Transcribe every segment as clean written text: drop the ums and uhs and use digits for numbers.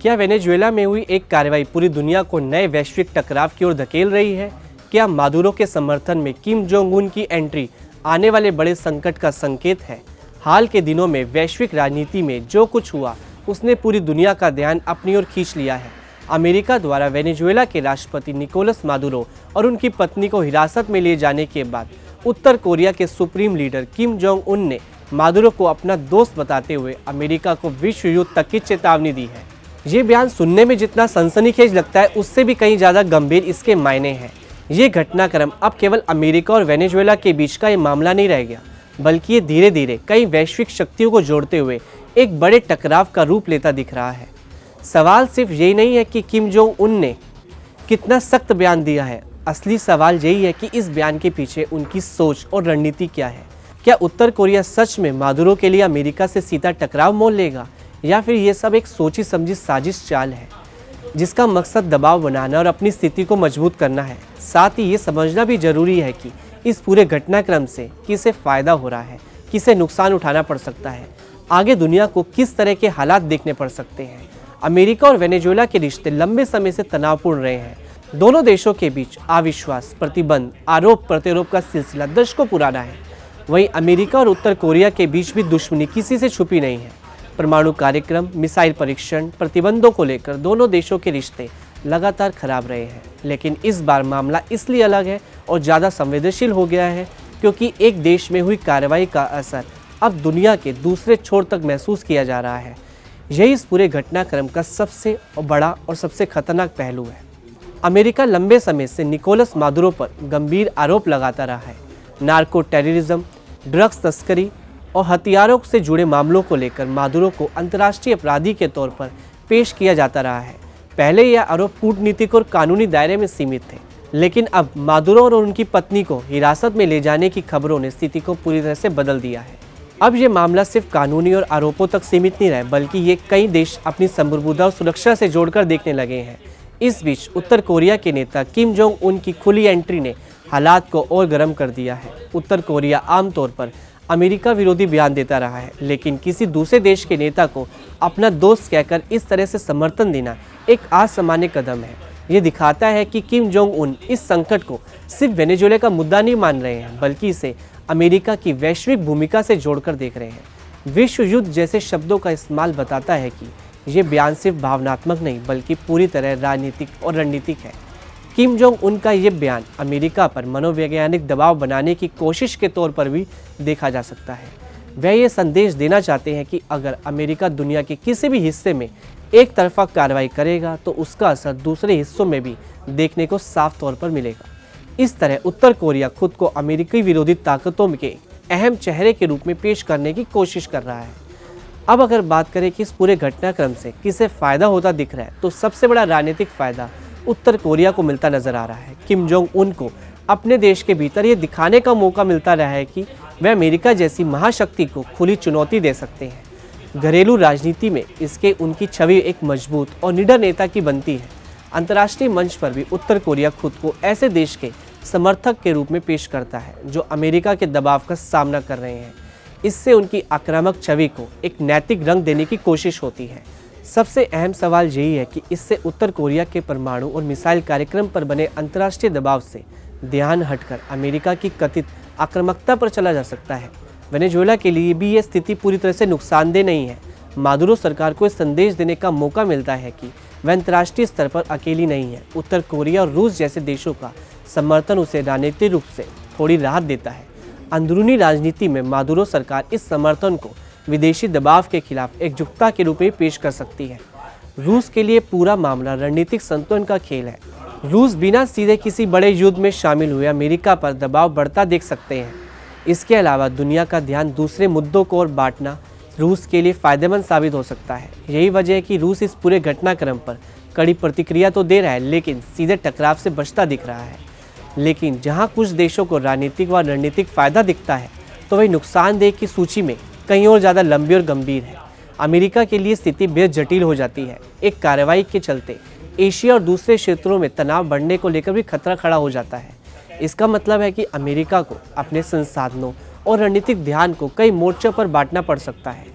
क्या वेनेजुएला में हुई एक कार्रवाई पूरी दुनिया को नए वैश्विक टकराव की ओर धकेल रही है? क्या मादुरो के समर्थन में किम जोंग उन की एंट्री आने वाले बड़े संकट का संकेत है? हाल के दिनों में वैश्विक राजनीति में जो कुछ हुआ उसने पूरी दुनिया का ध्यान अपनी ओर खींच लिया है। अमेरिका द्वारा वेनेजुएला के राष्ट्रपति निकोलस मादुरो और उनकी पत्नी को हिरासत में लिए जाने के बाद उत्तर कोरिया के supreme leader Kim Jong Un ने मादुरो को अपना दोस्त बताते हुए अमेरिका को विश्व युद्ध तक की चेतावनी दी है। ये बयान सुनने में जितना सनसनीखेज लगता है उससे भी कहीं ज़्यादा गंभीर इसके मायने हैं। ये घटनाक्रम अब केवल अमेरिका और वेनेजुएला के बीच का ये मामला नहीं रह गया, बल्कि ये धीरे धीरे कई वैश्विक शक्तियों को जोड़ते हुए एक बड़े टकराव का रूप लेता दिख रहा है। सवाल सिर्फ यही नहीं है कि किम जोंग उन ने कितना सख्त बयान दिया है, असली सवाल यही है कि इस बयान के पीछे उनकी सोच और रणनीति क्या है। क्या उत्तर कोरिया सच में मादुरो के लिए अमेरिका से सीधा टकराव मोल लेगा, या फिर ये सब एक सोची समझी साजिश चाल है जिसका मकसद दबाव बनाना और अपनी स्थिति को मजबूत करना है। साथ ही ये समझना भी जरूरी है कि इस पूरे घटनाक्रम से किसे फ़ायदा हो रहा है, किसे नुकसान उठाना पड़ सकता है, आगे दुनिया को किस तरह के हालात देखने पड़ सकते हैं। अमेरिका और वेनेजुएला के रिश्ते लंबे समय से तनावपूर्ण रहे हैं। दोनों देशों के बीच अविश्वास, प्रतिबंध, आरोप प्रत्यारोप का सिलसिला दशकों पुराना है। वहीं अमेरिका और उत्तर कोरिया के बीच भी दुश्मनी किसी से छुपी नहीं है। परमाणु कार्यक्रम, मिसाइल परीक्षण, प्रतिबंधों को लेकर दोनों देशों के रिश्ते लगातार खराब रहे हैं। लेकिन इस बार मामला इसलिए अलग है और ज़्यादा संवेदनशील हो गया है क्योंकि एक देश में हुई कार्रवाई का असर अब दुनिया के दूसरे छोर तक महसूस किया जा रहा है। यही इस पूरे घटनाक्रम का सबसे बड़ा और सबसे खतरनाक पहलू है। अमेरिका लंबे समय से निकोलस मादुरो पर गंभीर आरोप लगाता रहा है। नार्को टेररिज्म, ड्रग्स तस्करी और हथियारों से जुड़े मामलों को लेकर मादुरो को अंतर्राष्ट्रीय अपराधी के तौर पर पेश किया जाता रहा है। पहले यह आरोप कूटनीतिक और कानूनी दायरे में सीमित थे, लेकिन अब मादुरो और उनकी पत्नी को हिरासत में ले जाने की खबरों ने स्थिति को पूरी तरह से बदल दिया है। अब ये मामला सिर्फ कानूनी और आरोपों तक सीमित नहीं रहा, बल्कि ये कई देश अपनी संप्रभुता और सुरक्षा से जोड़कर देखने लगे हैं। इस बीच उत्तर कोरिया के नेता किम जोंग उन की खुली एंट्री ने हालात को और गर्म कर दिया है। उत्तर कोरिया आमतौर पर अमेरिका विरोधी बयान देता रहा है, लेकिन किसी दूसरे देश के नेता को अपना दोस्त कहकर इस तरह से समर्थन देना एक असामान्य कदम है। ये दिखाता है कि किम जोंग उन इस संकट को सिर्फ वेनेजुएला का मुद्दा नहीं मान रहे हैं, बल्कि इसे अमेरिका की वैश्विक भूमिका से जोड़कर देख रहे हैं। विश्व युद्ध जैसे शब्दों का इस्तेमाल बताता है कि ये बयान सिर्फ भावनात्मक नहीं, बल्कि पूरी तरह राजनीतिक और रणनीतिक है। किम जोंग उन का ये बयान अमेरिका पर मनोवैज्ञानिक दबाव बनाने की कोशिश के तौर पर भी देखा जा सकता है। वह ये संदेश देना चाहते हैं कि अगर अमेरिका दुनिया के किसी भी हिस्से में एक तरफा कार्रवाई करेगा तो उसका असर दूसरे हिस्सों में भी देखने को साफ तौर पर मिलेगा। इस तरह उत्तर कोरिया खुद को अमेरिकी विरोधी ताकतों के अहम चेहरे के रूप में पेश करने की कोशिश कर रहा है। अब अगर बात करें कि इस पूरे घटनाक्रम से किसे फ़ायदा होता दिख रहा है, तो सबसे बड़ा राजनीतिक फ़ायदा उत्तर कोरिया को मिलता नजर आ रहा है। किम जोंग उन को अपने देश के भीतर ये दिखाने का मौका मिलता रहा है कि वह अमेरिका जैसी महाशक्ति को खुली चुनौती दे सकते हैं। घरेलू राजनीति में इसके उनकी छवि एक मजबूत और निडर नेता की बनती है। अंतर्राष्ट्रीय मंच पर भी उत्तर कोरिया खुद को ऐसे देश के समर्थक के रूप में पेश करता है जो अमेरिका के दबाव का सामना कर रहे हैं। इससे उनकी आक्रामक छवि को एक नैतिक रंग देने की कोशिश होती है। सबसे अहम सवाल यही है कि इससे उत्तर कोरिया के परमाणु और मिसाइल कार्यक्रम पर बने अंतर्राष्ट्रीय दबाव से ध्यान हटकर अमेरिका की कथित आक्रामकता पर चला जा सकता है। वेनेजुएला के लिए भी ये स्थिति पूरी तरह से नुकसानदेह नहीं है। मादुरो सरकार को इस संदेश देने का मौका मिलता है कि वह अंतर्राष्ट्रीय स्तर पर अकेली नहीं है। उत्तर कोरिया और रूस जैसे देशों का समर्थन उसे राजनीतिक रूप से थोड़ी राहत देता है। अंदरूनी राजनीति में मादुरो सरकार इस समर्थन को विदेशी दबाव के खिलाफ एकजुटता के रूप में पेश कर सकती है। रूस के लिए पूरा मामला रणनीतिक संतुलन का खेल है। रूस बिना सीधे किसी बड़े युद्ध में शामिल हुए अमेरिका पर दबाव बढ़ता देख सकते हैं। इसके अलावा दुनिया का ध्यान दूसरे मुद्दों को और बांटना रूस के लिए फायदेमंद साबित हो सकता है। यही वजह है कि रूस इस पूरे घटनाक्रम पर कड़ी प्रतिक्रिया तो दे रहा है, लेकिन सीधे टकराव से बचता दिख रहा है। लेकिन जहां कुछ देशों को राजनीतिक व रणनीतिक फायदा दिखता है, तो वही नुकसानदेह की सूची में कहीं और ज़्यादा लंबी और गंभीर है। अमेरिका के लिए स्थिति बेहद जटिल हो जाती है। एक कार्रवाई के चलते एशिया और दूसरे क्षेत्रों में तनाव बढ़ने को लेकर भी खतरा खड़ा हो जाता है। इसका मतलब है कि अमेरिका को अपने संसाधनों और रणनीतिक ध्यान को कई मोर्चों पर बांटना पड़ सकता है।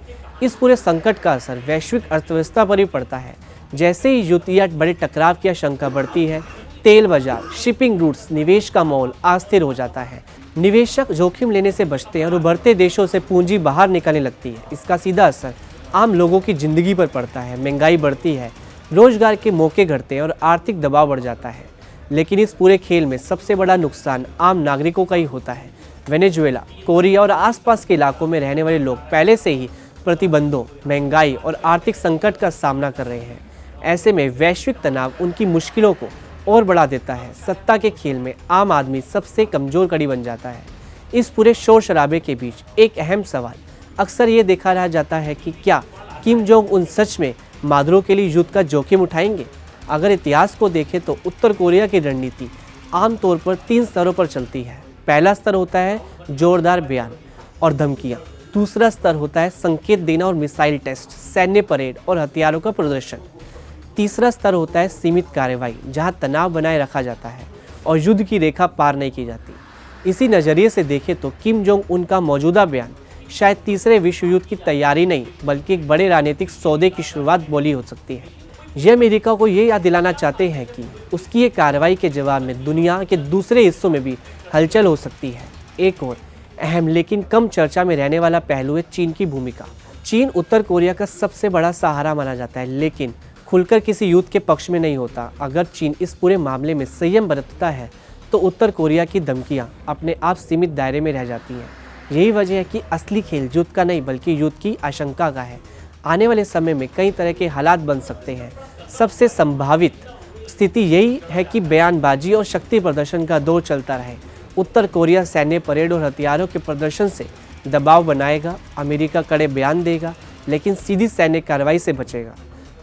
इस पूरे संकट का असर वैश्विक अर्थव्यवस्था पर भी पड़ता है। जैसे ही युद्ध या बड़े टकराव की आशंका बढ़ती है, तेल बाजार, शिपिंग रूट्स, निवेश का माहौल अस्थिर हो जाता है। निवेशक जोखिम लेने से बचते हैं और उभरते देशों से पूंजी बाहर निकलने लगती है। इसका सीधा असर आम लोगों की जिंदगी पर पड़ता है। महंगाई बढ़ती है, रोजगार के मौके घटते हैं और आर्थिक दबाव बढ़ जाता है। लेकिन इस पूरे खेल में सबसे बड़ा नुकसान आम नागरिकों का ही होता है। वेनेजुएला, कोरिया और आसपास के इलाकों में रहने वाले लोग पहले से ही प्रतिबंधों, महंगाई और आर्थिक संकट का सामना कर रहे हैं। ऐसे में वैश्विक तनाव उनकी मुश्किलों को और बढ़ा देता है। सत्ता के खेल में आम आदमी सबसे कमजोर कड़ी बन जाता है। इस पूरे शोर शराबे के बीच एक अहम सवाल अक्सर ये देखा रह जाता है कि क्या किम जोंग उन सच में मादुरो के लिए युद्ध का जोखिम उठाएंगे? अगर इतिहास को देखें तो उत्तर कोरिया की रणनीति आमतौर पर 3 स्तरों पर चलती है। पहला स्तर होता है जोरदार बयान और धमकियां। दूसरा स्तर होता है संकेत देना और मिसाइल टेस्ट, सैन्य परेड और हथियारों का प्रदर्शन। तीसरा स्तर होता है सीमित कार्रवाई, जहां तनाव बनाए रखा जाता है और युद्ध की रेखा पार नहीं की जाती। इसी नज़रिए से देखें तो किम जोंग उनका मौजूदा बयान शायद तीसरे विश्व युद्ध की तैयारी नहीं बल्कि एक बड़े राजनीतिक सौदे की शुरुआत बोली हो सकती है। ये अमेरिका को ये याद दिलाना चाहते हैं कि उसकी ये कार्रवाई के जवाब में दुनिया के दूसरे हिस्सों में भी हलचल हो सकती है। एक और अहम लेकिन कम चर्चा में रहने वाला पहलू है चीन की भूमिका। चीन उत्तर कोरिया का सबसे बड़ा सहारा माना जाता है, लेकिन खुलकर किसी युद्ध के पक्ष में नहीं होता। अगर चीन इस पूरे मामले में संयम बरतता है तो उत्तर कोरिया की धमकियां अपने आप सीमित दायरे में रह जाती हैं। यही वजह है कि असली खेल युद्ध का नहीं बल्कि युद्ध की आशंका का है। आने वाले समय में कई तरह के हालात बन सकते हैं। सबसे संभावित स्थिति यही है कि बयानबाजी और शक्ति प्रदर्शन का दौर चलता रहे। उत्तर कोरिया सैन्य परेड और हथियारों के प्रदर्शन से दबाव बनाएगा, अमेरिका कड़े बयान देगा लेकिन सीधी सैन्य कार्रवाई से बचेगा।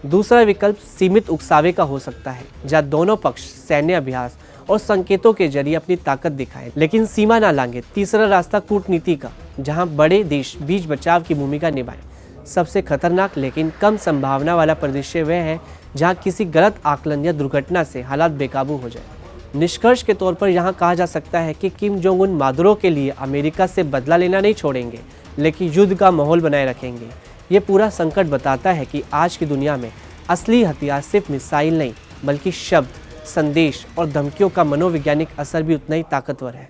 दूसरा विकल्प सीमित उकसावे का हो सकता है, जहां दोनों पक्ष सैन्य अभ्यास और संकेतों के जरिए अपनी ताकत दिखाएं लेकिन सीमा ना लांघे। तीसरा रास्ता कूटनीति का, जहां बड़े देश बीच बचाव की भूमिका निभाएं। सबसे खतरनाक लेकिन कम संभावना वाला परिदृश्य वह है जहां किसी गलत आकलन या दुर्घटना से हालात बेकाबू हो जाए। निष्कर्ष के तौर पर यहाँ कहा जा सकता है कि किम जोंग उन मादुरो के लिए अमेरिका से बदला लेना नहीं छोड़ेंगे लेकिन युद्ध का माहौल बनाए रखेंगे। ये पूरा संकट बताता है कि आज की दुनिया में असली हथियार सिर्फ मिसाइल नहीं बल्कि शब्द, संदेश और धमकियों का मनोवैज्ञानिक असर भी उतना ही ताकतवर है।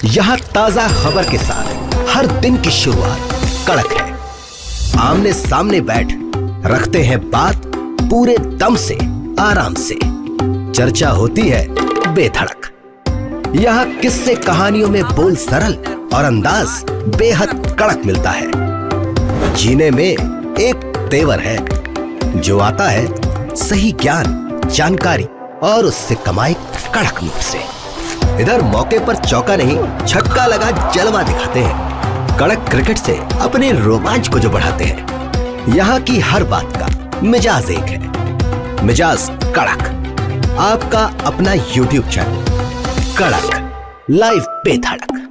यहाँ ताजा खबर के साथ हर दिन की शुरुआत कड़क है। आमने सामने बैठ रखते हैं बात पूरे दम से, आराम से। चर्चा होती है बेधड़क। यहाँ किस्से कहानियों में बोल सरल और अंदाज बेहद कड़क मिलता है। जीने में एक तेवर है जो आता है सही ज्ञान, जानकारी और उससे कमाई कड़क नोट से। इधर मौके पर चौका नहीं छक्का लगा जलवा दिखाते हैं। कड़क क्रिकेट से अपने रोमांच को जो बढ़ाते हैं। यहाँ की हर बात का मिजाज एक है, मिजाज कड़क। आपका अपना YouTube चैनल कड़क लाइव बेधड़क।